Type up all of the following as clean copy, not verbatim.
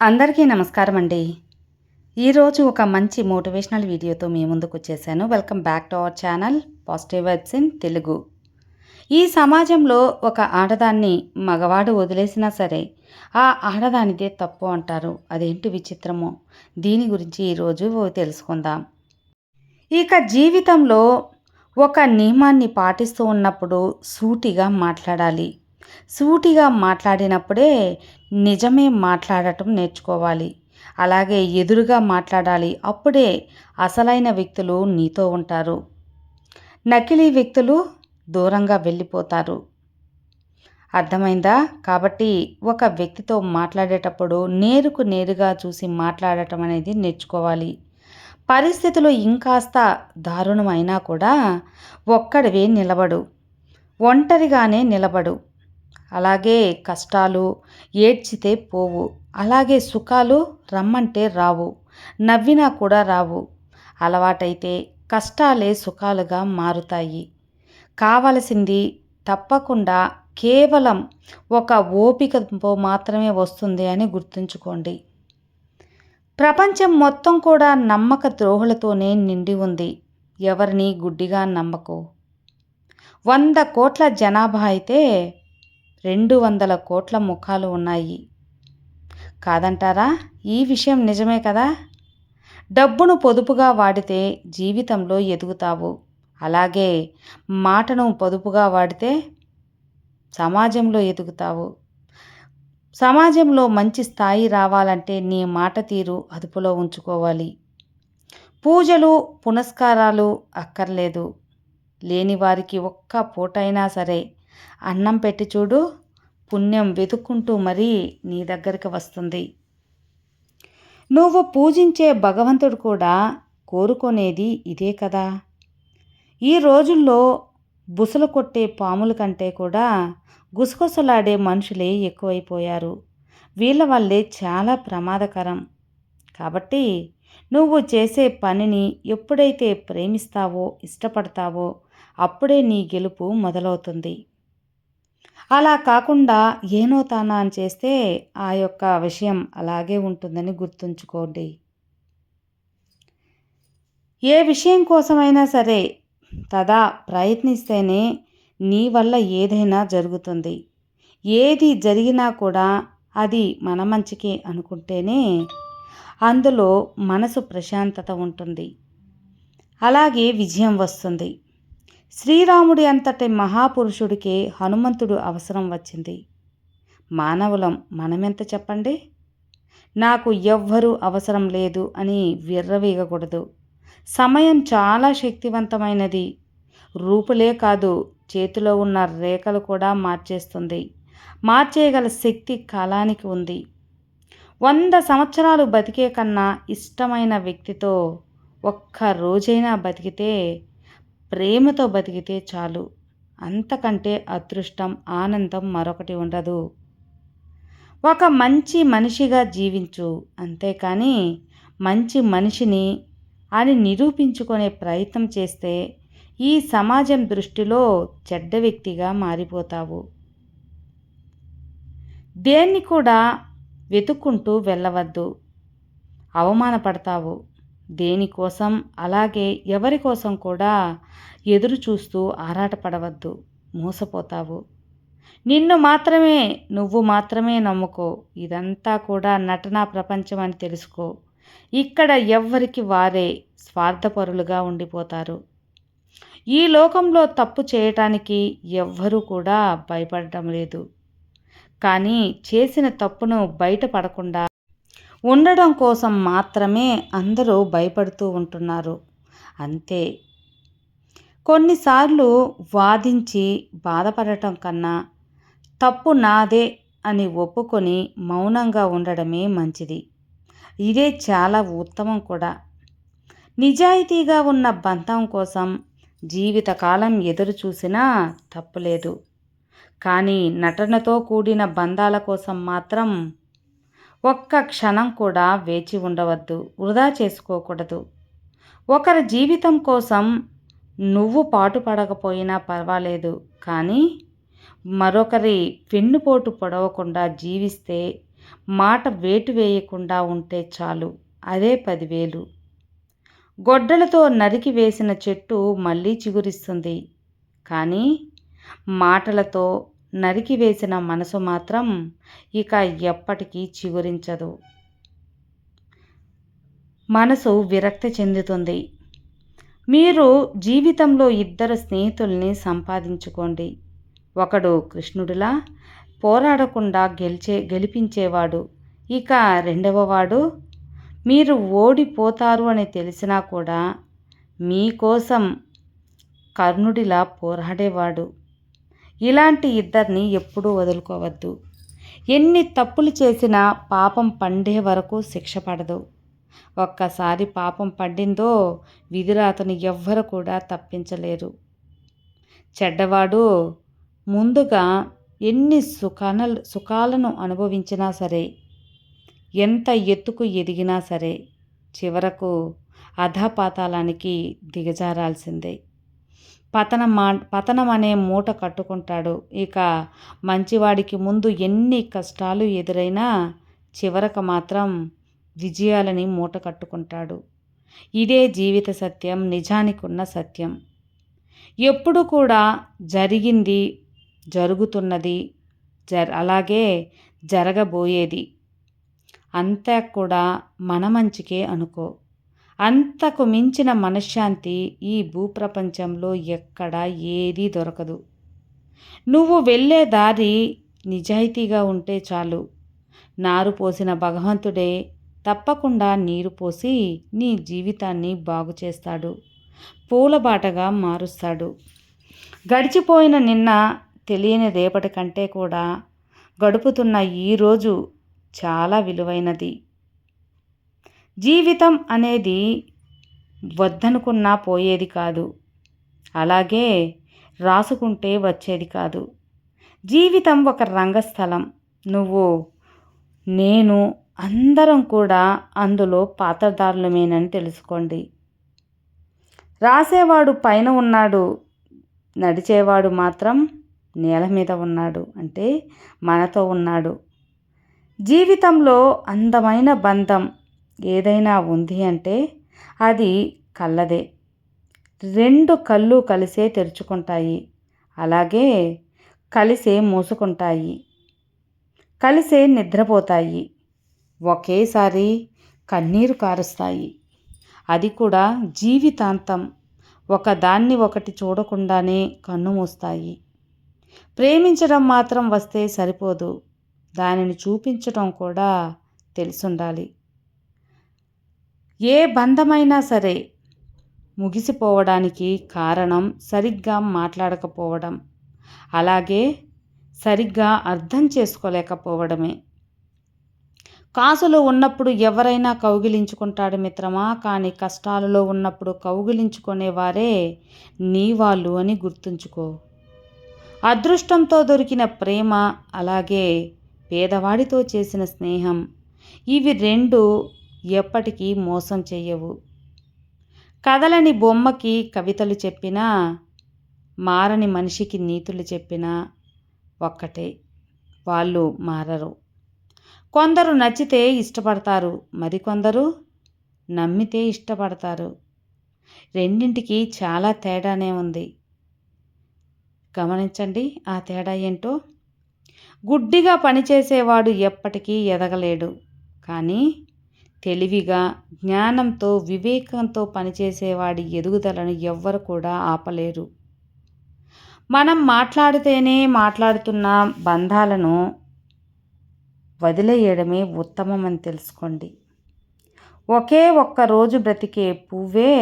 అందరికీ నమస్కారం అండి. ఈరోజు ఒక మంచి మోటివేషనల్ వీడియోతో మీ ముందుకు వచ్చేసాను. Welcome back to our channel positive vibes in Telugu. ఈ సమాజంలో ఒక ఆడదాన్ని మగవాడు వదిలేసినా సరే ఆ ఆడదానిదే తప్పు అంటారు. అదేంటి విచిత్రమో దీని గురించి ఈరోజు తెలుసుకుందాం. ఇక జీవితంలో ఒక నియమాన్ని పాటిస్తూ ఉన్నప్పుడు సూటిగా మాట్లాడాలి. సూటిగా మాట్లాడినప్పుడే నిజమే మాట్లాడటం నేర్చుకోవాలి. అలాగే ఎదురుగా మాట్లాడాలి. అప్పుడే అసలైన వ్యక్తులు నీతో ఉంటారు. నకిలీ వ్యక్తులు దూరంగా వెళ్ళిపోతారు. అర్థమైందా? కాబట్టి ఒక వ్యక్తితో మాట్లాడేటప్పుడు నేరుకు నేరుగా చూసి మాట్లాడటం అనేది నేర్చుకోవాలి. పరిస్థితులు ఇంకాస్త దారుణమైనా కూడా ఒక్కడివే నిలబడు. ఒంటరిగానే నిలబడు. అలాగే కష్టాలు ఏడ్చితే పోవు. అలాగే సుఖాలు రమ్మంటే రావు. నవ్వినా కూడా రావు. అలవాటైతే కష్టాలే సుఖాలుగా మారుతాయి. కావలసింది తప్పకుండా కేవలం ఒక ఓపికతో మాత్రమే వస్తుంది అని గుర్తుంచుకోండి. ప్రపంచం మొత్తం కూడా నమ్మక ద్రోహులతోనే నిండి ఉంది. ఎవరిని గుడ్డిగా నమ్మకు. 100 కోట్ల జనాభా అయితే 200 కోట్ల ముఖాలు ఉన్నాయి. కాదంటారా? ఈ విషయం నిజమే కదా. డబ్బును పొదుపుగా వాడితే జీవితంలో ఎదుగుతావు. అలాగే మాటను పొదుపుగా వాడితే సమాజంలో ఎదుగుతావు. సమాజంలో మంచి స్థాయి రావాలంటే నీ మాట తీరు అదుపులో ఉంచుకోవాలి. పూజలు పునస్కారాలు అక్కర్లేదు. లేని వారికి ఒక్క పూటైనా సరే అన్నం పెట్టి చూడు. పుణ్యం వెతుక్కుంటూ మరీ నీ దగ్గరికి వస్తుంది. నువ్వు పూజించే భగవంతుడు కూడా కోరుకునేది ఇదే కదా. ఈ రోజుల్లో బుసలు కొట్టే పాముల కంటే కూడా గుసగుసలాడే మనుషులే ఎక్కువైపోయారు. వీళ్ళ వల్లే చాలా ప్రమాదకరం. కాబట్టి నువ్వు చేసే పనిని ఎప్పుడైతే ప్రేమిస్తావో ఇష్టపడతావో అప్పుడే నీ గెలుపు మొదలవుతుంది. అలా కాకుండా ఏనో తానా అని చేస్తే ఆ యొక్క విషయం అలాగే ఉంటుందని గుర్తుంచుకోండి. ఏ విషయం కోసమైనా సరే తదా ప్రయత్నిస్తేనే నీ వల్ల ఏదైనా జరుగుతుంది. ఏది జరిగినా కూడా అది మన మంచికే అనుకుంటేనే అందులో మనసు ప్రశాంతత ఉంటుంది. అలాగే విజయం వస్తుంది. శ్రీరాముడి అంతటి మహాపురుషుడికే హనుమంతుడు అవసరం వచ్చింది. మానవులం మనమెంత చెప్పండి. నాకు ఎవ్వరూ అవసరం లేదు అని విర్రవీగకూడదు. సమయం చాలా శక్తివంతమైనది. రూపులే కాదు, చేతిలో ఉన్న రేఖలు కూడా మార్చేస్తుంది. మార్చేయగల శక్తి కాలానికి ఉంది. 100 సంవత్సరాలు బతికే కన్నా ఇష్టమైన వ్యక్తితో ఒక్క రోజైనా బతికితే, ప్రేమతో బతికితే చాలు. అంతకంటే అదృష్టం ఆనందం మరొకటి ఉండదు. ఒక మంచి మనిషిగా జీవించు. అంతేకాని మంచి మనిషిని అని నిరూపించుకునే ప్రయత్నం చేస్తే ఈ సమాజం దృష్టిలో చెడ్డ వ్యక్తిగా మారిపోతావు. దేన్ని కూడా వెతుక్కుంటూ వెళ్ళవద్దు. అవమానపడతావు. దేనికోసం అలాగే ఎవరి కోసం కూడా ఎదురు చూస్తూ ఆరాటపడవద్దు. మోసపోతావు. నువ్వు మాత్రమే నమ్ముకో. ఇదంతా కూడా నటనా ప్రపంచం అని తెలుసుకో. ఇక్కడ ఎవ్వరికి వారే స్వార్థపరులుగా ఉండిపోతారు. ఈ లోకంలో తప్పు చేయటానికి ఎవ్వరూ కూడా భయపడటం లేదు. కానీ చేసిన తప్పును బయటపడకుండా ఉండడం కోసం మాత్రమే అందరూ భయపడుతూ ఉంటున్నారు. అంతే. కొన్నిసార్లు వాదించి బాధపడటం కన్నా తప్పు నాదే అని ఒప్పుకొని మౌనంగా ఉండడమే మంచిది. ఇదే చాలా ఉత్తమం కూడా. నిజాయితీగా ఉన్న బంధం కోసం జీవితకాలం ఎదురు చూసినా తప్పులేదు. కానీ నటనతో కూడిన బంధాల కోసం మాత్రం ఒక్క క్షణం కూడా వేచి ఉండవద్దు. వృధా చేసుకోకూడదు. ఒకరి జీవితం కోసం నువ్వు పాటుపడకపోయినా పర్వాలేదు. కానీ మరొకరి వెన్నుపోటు పొడవకుండా జీవిస్తే మాట వేటు వేయకుండా ఉంటే చాలు, అదే 10,000. గొడ్డలతో నరికి వేసిన చెట్టు మళ్ళీ చిగురిస్తుంది, కానీ మాటలతో నరికివేసిన మనసు మాత్రం ఇక ఎప్పటికీ చిగురించదు. మనసు విరక్తి చెందుతుంది. మీరు జీవితంలో 2 స్నేహితుల్ని సంపాదించుకోండి. ఒకడు కృష్ణుడిలా పోరాడకుండా గెలిపించేవాడు. ఇక రెండవవాడు మీరు ఓడిపోతారు అని తెలిసినా కూడా మీకోసం కర్ణుడిలా పోరాడేవాడు. ఇలాంటి 2ని ఎప్పుడూ వదులుకోవద్దు. ఎన్ని తప్పులు చేసినా పాపం పండే వరకు శిక్ష పడదు. ఒక్కసారి పాపం పండిందో విధిరాతను ఎవ్వరు కూడా తప్పించలేరు. చెడ్డవాడు ముందుగా ఎన్ని సుఖాలను అనుభవించినా సరే, ఎంత ఎత్తుకు ఎదిగినా సరే, చివరకు అధపాతాళానికి దిగజారాల్సిందే. పతనం అనే మూట కట్టుకుంటాడు. ఇక మంచివాడికి ముందు ఎన్ని కష్టాలు ఎదురైనా చివరకు మాత్రం విజయాలని మూట కట్టుకుంటాడు. ఇదే జీవిత సత్యం, నిజానికి ఉన్న సత్యం. ఎప్పుడు కూడా జరిగింది, జరుగుతున్నది, అలాగే జరగబోయేది అంతా కూడా మన మంచికే అనుకో. అంతకు మించిన మనశ్శాంతి ఈ భూప్రపంచంలో ఎక్కడా ఏదీ దొరకదు. నువ్వు వెళ్ళే దారి నిజాయితీగా ఉంటే చాలు. నారు పోసిన భగవంతుడే తప్పకుండా నీరు పోసి నీ జీవితాన్ని బాగు చేస్తాడు, పూలబాటగా మారుస్తాడు. గడిచిపోయిన నిన్న తెలియని రేపటి కంటే కూడా గడుపుతున్న ఈరోజు చాలా విలువైనది. జీవితం అనేది వద్దనుకున్నా పోయేది కాదు, అలాగే రాసుకుంటే వచ్చేది కాదు. జీవితం ఒక రంగస్థలం. నువ్వు, నేను, అందరం కూడా అందులో పాత్రధారులమేనని తెలుసుకోండి. రాసేవాడు పైన ఉన్నాడు, నడిచేవాడు మాత్రం నేల మీద ఉన్నాడు, అంటే మనతో ఉన్నాడు. జీవితంలో అందమైన బంధం ఏదైనా ఉంది అంటే అది కళ్ళదే. 2 కళ్ళు కలిసే తెరుచుకుంటాయి, అలాగే కలిసే మూసుకుంటాయి, కలిసే నిద్రపోతాయి, ఒకేసారి కన్నీరు కారుస్తాయి. అది కూడా జీవితాంతం. ఒకదాన్ని ఒకటి చూడకుండానే కన్ను మూస్తాయి. ప్రేమించడం మాత్రం వస్తే సరిపోదు, దానిని చూపించడం కూడా తెలిసుండాలి. ఏ బంధమైనా సరే ముగిసిపోవడానికి కారణం సరిగ్గా మాట్లాడకపోవడం, అలాగే సరిగ్గా అర్థం చేసుకోలేకపోవడమే. కాసులు ఉన్నప్పుడు ఎవరైనా కౌగిలించుకుంటాడు మిత్రమా, కానీ కష్టాలలో ఉన్నప్పుడు కౌగిలించుకునేవారే నీ వాళ్ళు అని గుర్తుంచుకో. అదృష్టంతో దొరికిన ప్రేమ, అలాగే పేదవాడితో చేసిన స్నేహం, ఇవి 2 ఎప్పటికీ మోసం చెయ్యవు. కదలని బొమ్మకి కవితలు చెప్పినా, మారని మనిషికి నీతులు చెప్పినా ఒక్కటే, వాళ్ళు మారరు. కొందరు నచ్చితే ఇష్టపడతారు, మరికొందరు నమ్మితే ఇష్టపడతారు. రెండింటికి చాలా తేడానే ఉంది. గమనించండి ఆ తేడా ఏంటో. గుడ్డిగా పనిచేసేవాడు ఎప్పటికీ ఎదగలేడు, కానీ తెలివిగా, జ్ఞానంతో, వివేకంతో పనిచేసేవాడి ఎదుగుదలను ఎవ్వరు కూడా ఆపలేరు. మనం మాట్లాడుతున్న బంధాలను వదిలేయడమే ఉత్తమమని తెలుసుకోండి. ఒకే ఒక్క రోజు బ్రతికే పువ్వే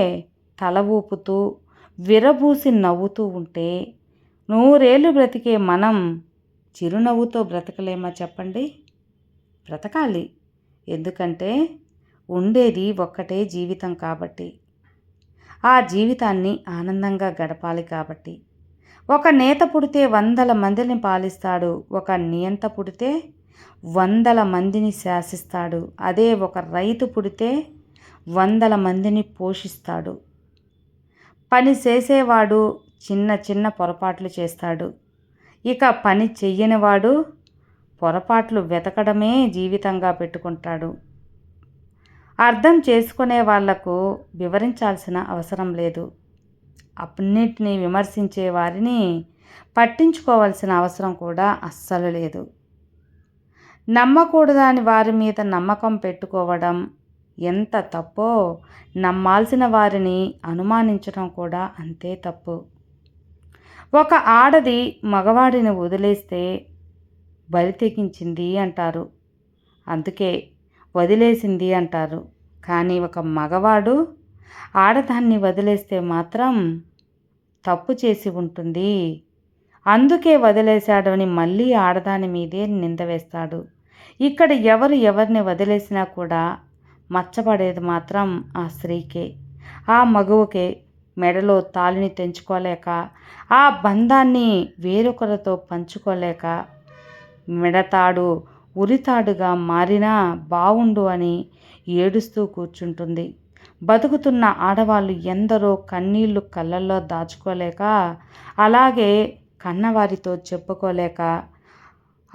తల ఊపుతూ విరబూసి నవ్వుతూ ఉంటే 100 ఏళ్ళు బ్రతికే మనం చిరునవ్వుతో బ్రతకలేమా చెప్పండి? బ్రతకాలి, ఎందుకంటే ఉండేది ఒక్కటే జీవితం కాబట్టి. ఆ జీవితాన్ని ఆనందంగా గడపాలి కాబట్టి. ఒక నేత పుడితే 100 మందిని పాలిస్తాడు, ఒక నియంత పుడితే 100 మందిని శాసిస్తాడు. అదే ఒక రైతు పుడితే 100 మందిని పోషిస్తాడు. పని చేసేవాడు చిన్న చిన్న పొరపాట్లు చేస్తాడు, ఇక పని చెయ్యనివాడు పొరపాట్లు వెతకడమే జీవితంగా పెట్టుకుంటాడు. అర్థం చేసుకునే వాళ్లకు వివరించాల్సిన అవసరం లేదు. అన్నిటినీ విమర్శించే వారిని పట్టించుకోవాల్సిన అవసరం కూడా అస్సలు లేదు. నమ్మకూడదని వారి మీద నమ్మకం పెట్టుకోవడం ఎంత తప్పో, నమ్మాల్సిన వారిని అనుమానించడం కూడా అంతే తప్పు. ఒక ఆడది మగవాడిని వదిలేస్తే బరి తెగించింది అంటారు, అందుకే వదిలేసింది అంటారు. కానీ ఒక మగవాడు ఆడదాన్ని వదిలేస్తే మాత్రం తప్పు చేసి ఉంటుంది, అందుకే వదిలేశాడని మళ్ళీ ఆడదాని మీదే నింద వేస్తాడు. ఇక్కడ ఎవరు ఎవరిని వదిలేసినా కూడా మచ్చపడేది మాత్రం ఆ స్త్రీకే, ఆ మగువకే. మెడలో తాళిని తెంచుకోలేక, ఆ బంధాన్ని వేరొకరితో పంచుకోలేక, మెడతాడు ఉరితాడుగా మారినా బావుండు అని ఏడుస్తూ కూర్చుంటుంది. బతుకుతున్న ఆడవాళ్ళు ఎందరో కన్నీళ్లు కళ్ళల్లో దాచుకోలేక, అలాగే కన్నవారితో చెప్పుకోలేక,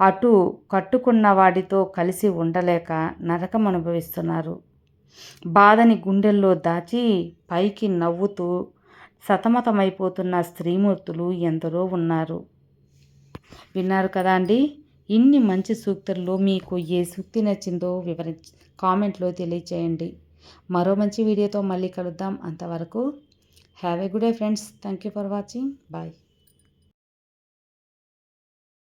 అటు కట్టుకున్న వాడితో కలిసి ఉండలేక నరకం అనుభవిస్తున్నారు. బాధని గుండెల్లో దాచి పైకి నవ్వుతూ సతమతమైపోతున్న స్త్రీమూర్తులు ఎందరో ఉన్నారు. విన్నారు కదా అండి. ఇన్ని మంచి సూక్తుల్లో మీకు ఏ సూక్తి నచ్చిందో కామెంట్లో తెలియచేయండి. మరో మంచి వీడియోతో మళ్ళీ కలుద్దాం. అంతవరకు have a good day friends. Thank you for watching. Bye.